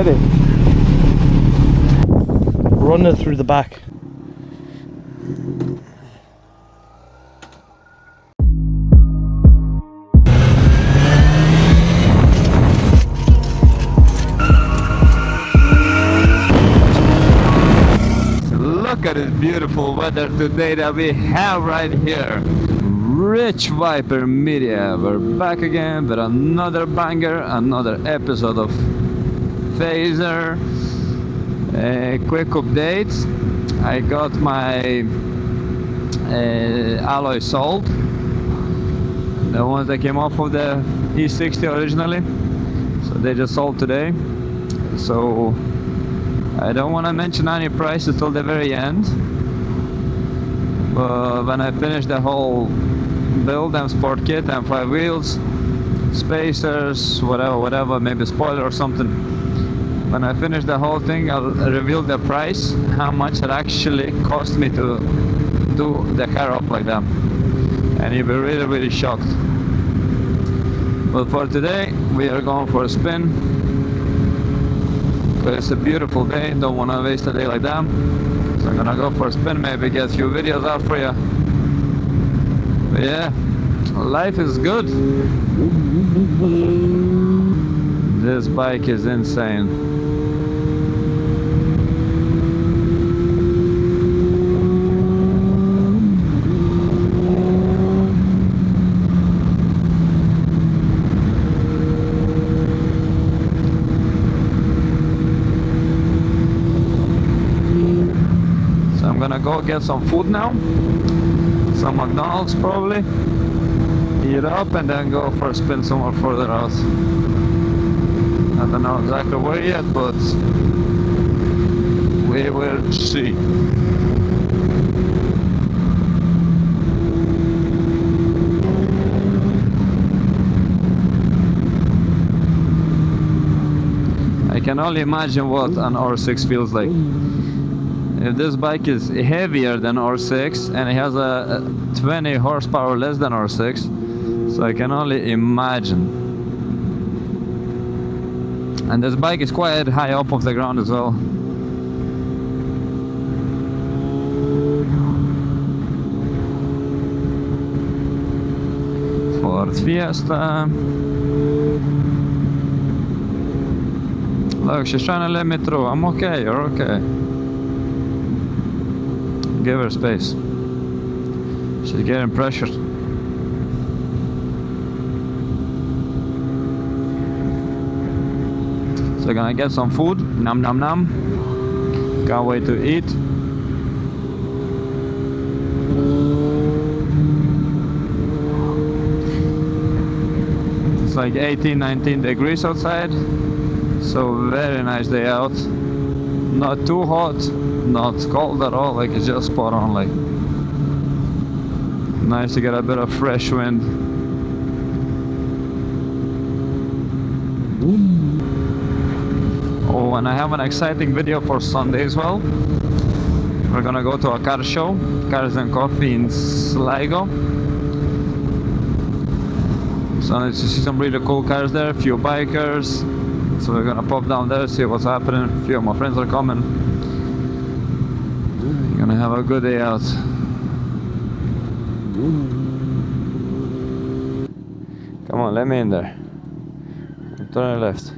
heavy. Run it through the back. Look at this beautiful weather today that we have right here. Rich Viper Media, we're back again with another banger, another episode of Fazer. A quick update, I got my alloy sold, the ones that came off of the E60 originally, so they just sold today. So I don't want to mention any prices till the very end, but when I finish the whole build and sport kit and 5 wheels, spacers, whatever, maybe spoiler or something, when I finish the whole thing, I'll reveal the price, how much it actually cost me to do the car up like that, and you'll be really shocked. But for today we are going for a spin. It's a beautiful day, don't want to waste a day like that, so I'm gonna go for a spin, maybe get a few videos out for you. But yeah, life is good. This bike is insane. I'm gonna go get some food now, some McDonald's probably, eat up and then go for a spin somewhere further out. I don't know exactly where yet, but we will see. I can only imagine what an R6 feels like. If this bike is heavier than R6 and it has a 20 horsepower less than R6, so I can only imagine. And this bike is quite high up off the ground as well. Ford Fiesta. Look, she's trying to let me through. I'm okay, you're okay. Give her space. She's getting pressured. So gonna get some food. Nom nom nom. Can't wait to eat. It's like 18-19 degrees outside. So very nice day out. Not too hot, not cold at all, like it's just spot on, like nice to get a bit of fresh wind. Oh, and I have an exciting video for Sunday as well. We're gonna go to a car show, Cars and Coffee in Sligo. So nice to see some really cool cars there, a few bikers. So we're gonna pop down there, see what's happening. A few of my friends are coming. Gonna have a good day out. Come on, let me in there. Turn left.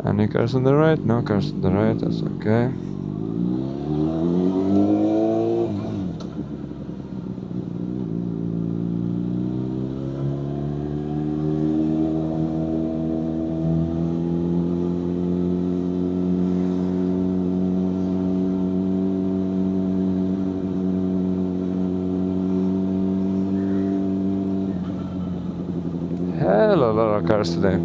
Any cars on the right? No cars on the right, that's okay. Hell, a lot of cars today.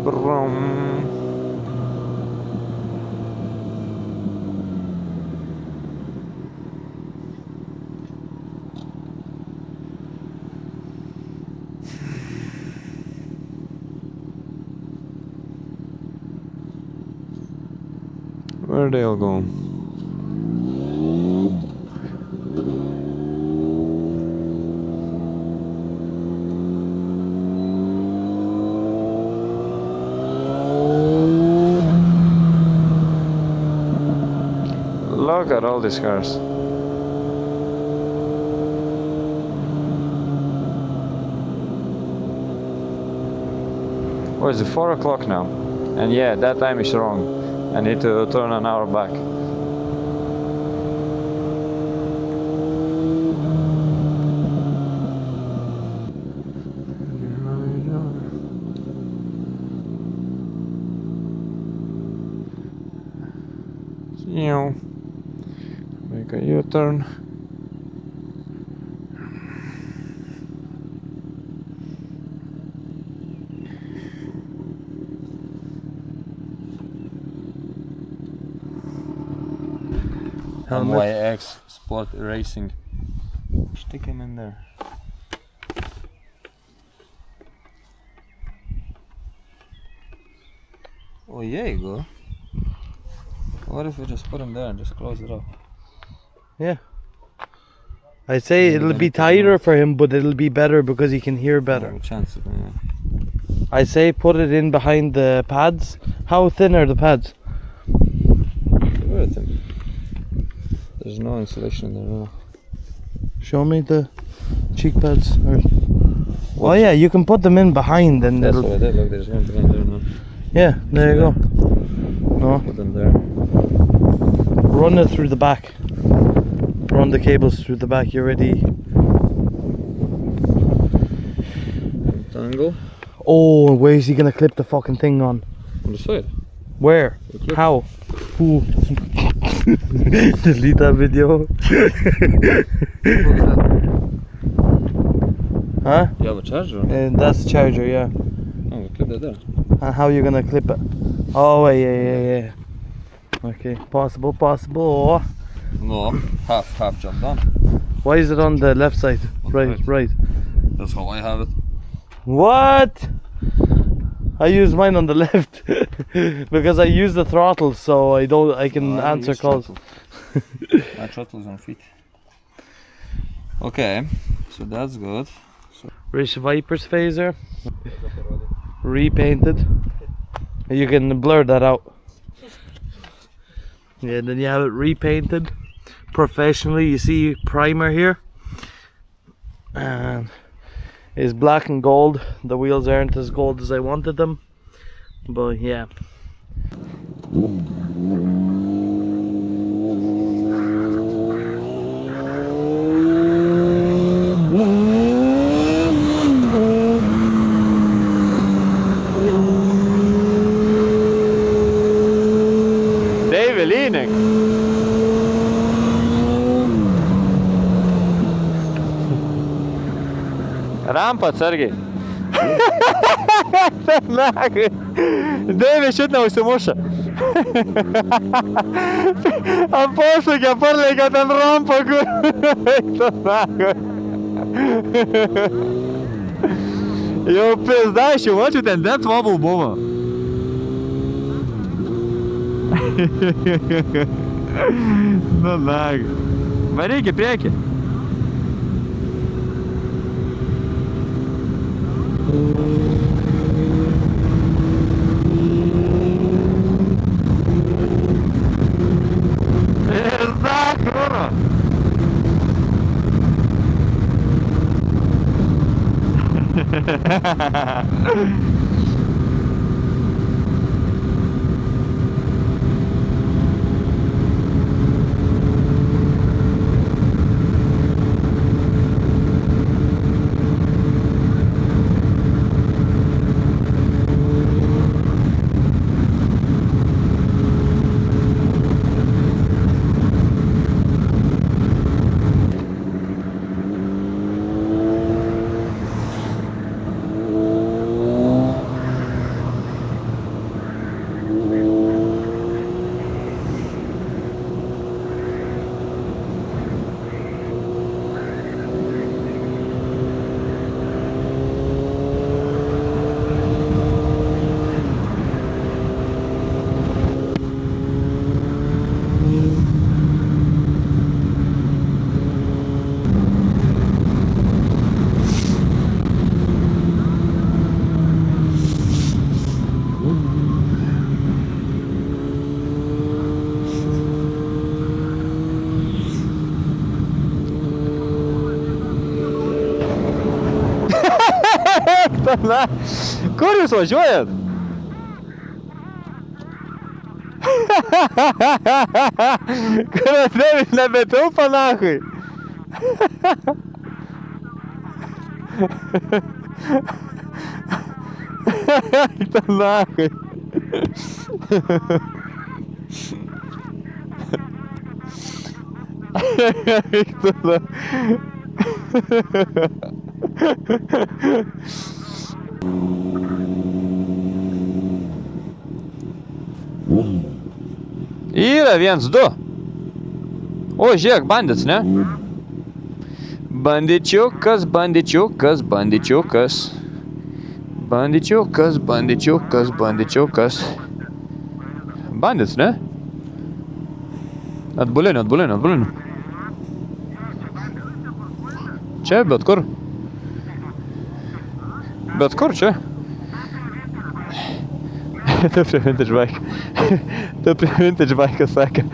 Brum. Where are they all going? Look at all these cars. Oh, is it 4 o'clock now? And yeah, that time is wrong. I need to turn an hour back. Make a U-turn. YX Sport Racing. Stick him in there. Oh, yeah, you go. What if we just put him there and just close it up? Yeah. I say it'll be tighter for him, but it'll be better because he can hear better. No chance of it, yeah. I say put it in behind the pads. How thin are the pads? Very thin. There's no insulation in there now. Show me the cheek pads. Oh yeah, you can put them in behind and that's it'll... what I did. Look, there's one behind there now. Yeah, there you go. No. Put them there. Run it through the back. Run the cables through the back. You're ready. Tangle. Oh, where is he gonna clip the fucking thing on? On the side. Where? How? Who? Delete that video. Huh? You have a charger on it? And that's the charger, yeah. Oh, we clip that there. And how you gonna clip it? Oh, yeah. Okay, possible. No, half job done. Why is it on the left side? Right. That's how I have it. What? I use mine on the left because I use the throttle, so I can answer calls. My throttle is on feet. Okay, so that's good. Rich Viper's phaser, repainted. You can blur that out. Yeah, then you have it repainted professionally. You see primer here, and it's black and gold. The wheels aren't as gold as I wanted them, but yeah. David Leaning. Rampa atsargiai. David šit neusimuša. Ant posūkio parleikė ten rampą, kur eiktų nagai. Jau pizda, aš jau mačiau, ten dead wobble buvo. Nu nagai. Varyk į priekį. Na, kur jūs važiuojat? Kur nebetilpa nachui? Ta nachui. Yra 1, 2. O, žiūrėk, bandits, ne? Bandičiukas, bandičiukas, bandičiukas. Bandičiukas, bandičiukas, bandičiukas. Bandits, ne? Atbuliniu, atbuliniu, atbuliniu. Čia, bet kur. Bet kur čia? Tu prie vintage bike. Tu prie vintage bike sakė.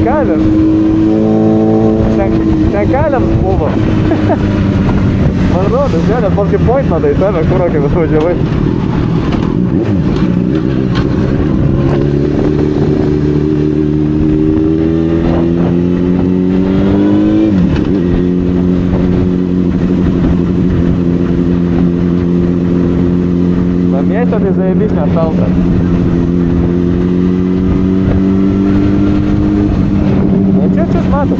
Kelias. Ten keliams buvo. Man rodos, net kokį pointą tai tave, kur kaip važiavai. Miejsce to jest zajebiście asfalta. No cię matą.